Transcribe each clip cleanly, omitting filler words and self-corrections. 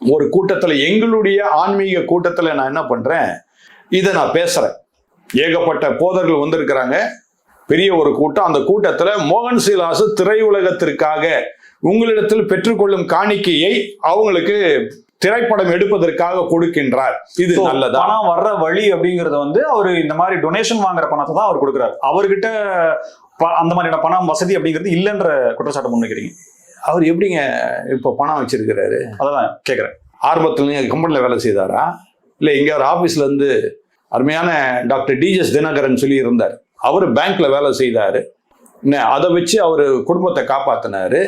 ஒரு கூட்டத்துல, எங்களுடைய ஆன்மீக கூட்டத்துல நான் என்ன பண்றேன், இதை நான் பேசுறேன். ஏகப்பட்ட போதர்கள் வந்திருக்கிறாங்க, பெரிய ஒரு கூட்டம். அந்த கூட்டத்துல மோகன் சீலாஸ் திரையுலகத்திற்காக உங்களிடத்தில் பெற்றுக்கொள்ளும் காணிக்கையை அவங்களுக்கு திரைப்படம் எடுப்பதற்காக கொடுக்கின்றார். இது நல்லதா? பணம் வர்ற வழி அப்படிங்கறத வந்து அவரு இந்த மாதிரி டொனேஷன் வாங்குற பணத்தை தான் அவர் கொடுக்குறாரு. அவர்கிட்ட அந்த மாதிரியான பணம் வசதி அப்படிங்கிறது இல்லைன்ற குற்றச்சாட்டு முன்வைக்கிறீங்க. அவர் எப்படிங்க இப்போ பணம் வச்சிருக்கிறாரு? அதான் கேட்குறேன். ஆரம்பத்தில் நீங்கள் கம்பெனியில் வேலை செய்தாரா, இல்லை இங்கே ஒரு ஆஃபீஸில் இருந்து அருமையான டாக்டர் டிஜெஸ் தினகரன் சொல்லி இருந்தார், அவர் பேங்க்ல வேலை செய்தார், அதை வச்சு அவர் குடும்பத்தை காப்பாற்றினாரு.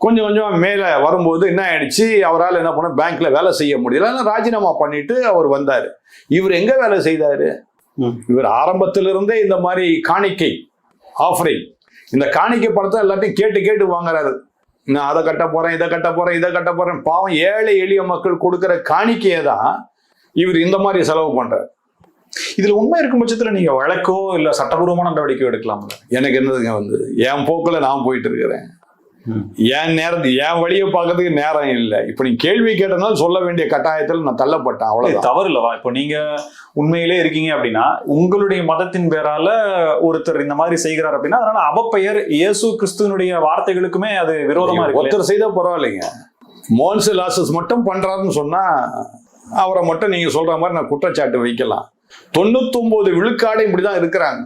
கொஞ்சம் கொஞ்சம் மேலே வரும்போது என்ன ஆயிடுச்சு, அவரால் என்ன பண்ண, பேங்க்ல வேலை செய்ய முடியல, ராஜினாமா பண்ணிட்டு அவர் வந்தார். இவர் எங்க வேலை செய்தாரு? இவர் ஆரம்பத்திலிருந்தே இந்த மாதிரி காணிக்கை ஆஃபரிங், இந்த காணிக்கை பணத்தை எல்லாத்தையும் கேட்டு கேட்டு வாங்குறாரு. நான் அதை கட்ட போறேன், இதை கட்ட போறேன், இதை கட்ட போறேன். பாவம் ஏழை எளிய மக்கள் கொடுக்குற காணிக்கையை தான் இவர் இந்த மாதிரி செலவு பண்றாரு. இதுல உண்மை இருக்கும் பட்சத்துல நீங்க வழக்கோ இல்ல சட்டபூர்வமான நடவடிக்கை எடுக்கலாம். எனக்கு என்னதுங்க, வந்து என் போக்குல நான் போயிட்டு இருக்கிறேன். என் வழியை பார்க்கறதுக்கு நேரம் இல்லை. இப்ப நீ கேள்வி கேட்டனால சொல்ல வேண்டிய கட்டாயத்தில் நான் தள்ளப்பட்டேன், அவ்வளவு. தவறு இல்லவா? இப்போ நீங்க உண்மையிலே இருக்கீங்க அப்படின்னா, உங்களுடைய மதத்தின் பேரால ஒருத்தர் இந்த மாதிரி செய்கிறார் அப்படின்னா, அதனால அவப்பெயர் இயேசு கிறிஸ்துவனுடைய வார்த்தைகளுக்குமே அது விரோதமா இருக்கு. ஒருத்தர் செய்தா பரவாயில்லைங்க, மோகன் சீலாஸ் மட்டும் பண்றாருன்னு சொன்னா அவரை மட்டும் நீங்க சொல்ற மாதிரி நான் குற்றச்சாட்டு வைக்கலாம். 99 விழுக்காடு இப்படிதான் இருக்கிறாங்க.